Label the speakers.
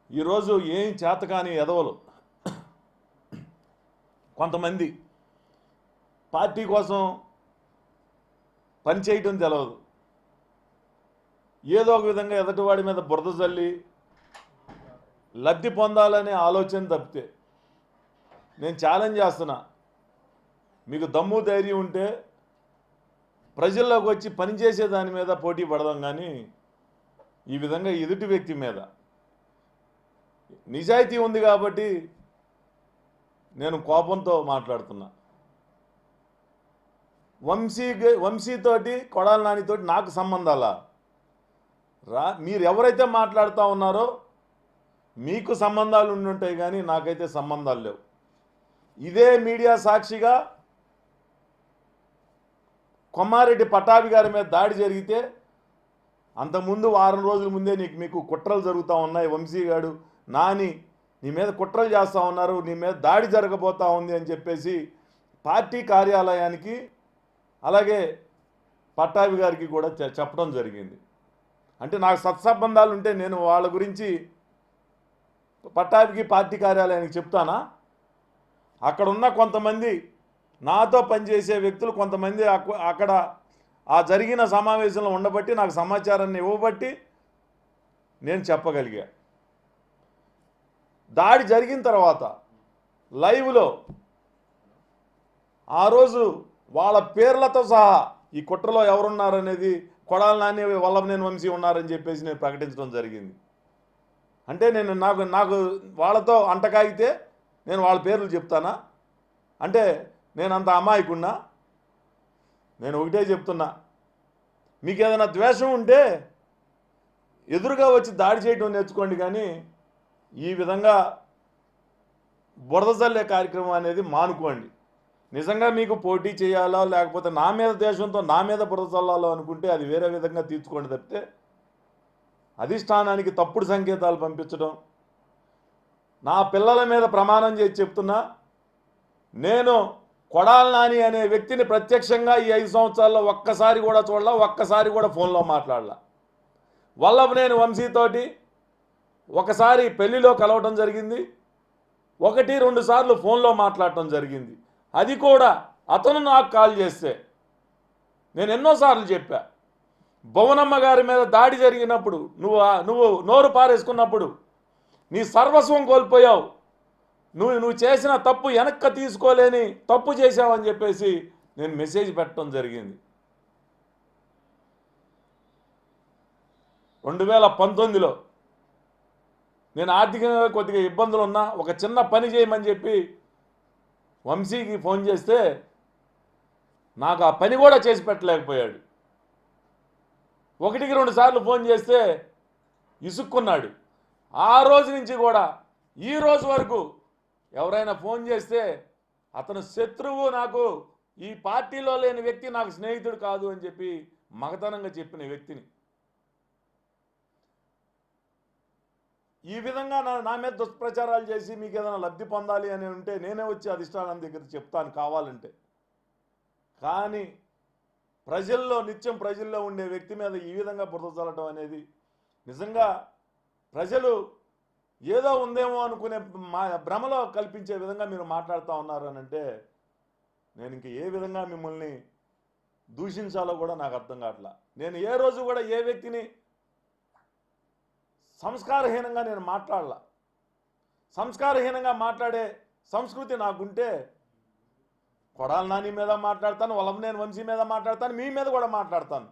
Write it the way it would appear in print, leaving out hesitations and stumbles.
Speaker 1: ఈరోజు ఏం చేతకాని ఎదవలు కొంతమంది పార్టీ కోసం పనిచేయటం తెలవదు, ఏదో ఒక విధంగా ఎదటివాడి మీద బురద జల్లి లబ్ధి పొందాలనే ఆలోచన తప్పితే నేను ఛాలెంజ్ చేస్తున్నా. మీకు దమ్ము ధైర్యం ఉంటే ప్రజల్లోకి వచ్చి పనిచేసే దాని మీద పోటీ పడదాం, కానీ ఈ విధంగా ఎదుటి వ్యక్తి మీద నిజాయితీ ఉంది కాబట్టి నేను కోపంతో మాట్లాడుతున్నా. వంశీతోటి కొడాలి నానితోటి నాకు సంబంధాలా మీరు ఎవరైతే మాట్లాడుతూ ఉన్నారో మీకు సంబంధాలు ఉండుంటాయి, కానీ నాకైతే సంబంధాలు లేవు. ఇదే మీడియా సాక్షిగా కొమ్మారెడ్డి పట్టాభి గారి మీద దాడి జరిగితే అంతకుముందు వారం రోజుల ముందే మీకు కుట్రలు జరుగుతూ ఉన్నాయి. వంశీ గారు నాని నీ మీద కుట్రలు చేస్తూ ఉన్నారు, నీ మీద దాడి జరగబోతూ ఉంది అని చెప్పేసి పార్టీ కార్యాలయానికి అలాగే పట్టాభి గారికి కూడా చెప్పడం జరిగింది. అంటే నాకు సత్సంబంధాలు ఉంటే నేను వాళ్ళ గురించి పట్టాభికి పార్టీ కార్యాలయానికి చెప్తానా? అక్కడ ఉన్న కొంతమంది నాతో పనిచేసే వ్యక్తులు కొంతమంది అక్కడ ఆ జరిగిన సమావేశంలో ఉండబట్టి నాకు సమాచారాన్ని ఇవ్వబట్టి నేను చెప్పగలిగా. దాడి జరిగిన తర్వాత లైవ్లో ఆ రోజు వాళ్ళ పేర్లతో సహా ఈ కుట్రలో ఎవరున్నారనేది కొడాలి నాని వల్లభనేని వంశీ ఉన్నారని చెప్పేసి నేను ప్రకటించడం జరిగింది. అంటే నేను నాకు వాళ్ళతో అంటకాగితే నేను వాళ్ళ పేర్లు చెప్తానా? అంటే నేను అంత అమాయకున్నా? నేను ఒకటే చెప్తున్నా, మీకు ఏదైనా ద్వేషం ఉంటే ఎదురుగా వచ్చి దాడి చేయడం నేర్చుకోండి, కానీ ఈ విధంగా బురద జల్లే కార్యక్రమం అనేది మానుకోండి. నిజంగా మీకు పోటీ చేయాలా లేకపోతే నా మీద ద్వేషంతో నా మీద బురద చల్లాలో అనుకుంటే అది వేరే విధంగా తీర్చుకోండి తప్పితే అధిష్టానానికి తప్పుడు సంకేతాలు పంపించడం. నా పిల్లల మీద ప్రమాణం చేసి చెప్తున్నా, నేను కొడాలి నాని అనే వ్యక్తిని ప్రత్యక్షంగా ఈ 5 సంవత్సరాల్లో ఒక్కసారి కూడా చూడలా, ఒక్కసారి కూడా ఫోన్లో మాట్లాడలా. వల్లభనేని వంశీతోటి ఒకసారి పెళ్లిలో కలవటం జరిగింది, 1-2 సార్లు ఫోన్లో మాట్లాడటం జరిగింది. అది కూడా అతను నాకు కాల్ చేస్తే నేను ఎన్నోసార్లు చెప్పా, భువనమ్మ గారి మీద దాడి జరిగినప్పుడు నువ్వు నోరు పారేసుకున్నప్పుడు నీ సర్వస్వం కోల్పోయావు, నువ్వు చేసిన తప్పు వెనక్కి తీసుకోలేని తప్పు చేశావని చెప్పేసి నేను మెసేజ్ పెట్టడం జరిగింది. 2019లో నేను ఆర్థికంగా కొద్దిగా ఇబ్బందులు ఉన్నా ఒక చిన్న పని చేయమని చెప్పి వంశీకి ఫోన్ చేస్తే నాకు ఆ పని కూడా చేసి పెట్టలేకపోయాడు. 1-2 సార్లు ఫోన్ చేస్తే ఇసుక్కున్నాడు. ఆ రోజు నుంచి కూడా ఈ రోజు వరకు ఎవరైనా ఫోన్ చేస్తే అతను శత్రువు, నాకు ఈ పార్టీలో లేని వ్యక్తి నాకు స్నేహితుడు కాదు అని చెప్పి మగతనంగా చెప్పిన వ్యక్తిని ఈ విధంగా నా మీద దుష్ప్రచారాలు చేసి మీకు ఏదైనా లబ్ధి పొందాలి అని ఉంటే నేనే వచ్చి అధిష్టానం దగ్గర చెప్తాను కావాలంటే. కానీ నిత్యం ప్రజల్లో ఉండే వ్యక్తి మీద ఈ విధంగా బురద చల్లటం అనేది నిజంగా ప్రజలు ఏదో ఉందేమో అనుకునే భ్రమలో కల్పించే విధంగా మీరు మాట్లాడుతూ ఉన్నారు అని అంటే నేను ఇంక ఏ విధంగా మిమ్మల్ని దూషించాలో కూడా నాకు అర్థం కావట్లా. నేను ఏ రోజు కూడా ఏ వ్యక్తిని సంస్కారహీనంగా నేను మాట్లాడలా. సంస్కారహీనంగా మాట్లాడే సంస్కృతి నాకుంటే కొడాలి నాని మీద మాట్లాడతాను, వల్లభనేని వంశీ మీద మాట్లాడతాను, మీ మీద కూడా మాట్లాడతాను.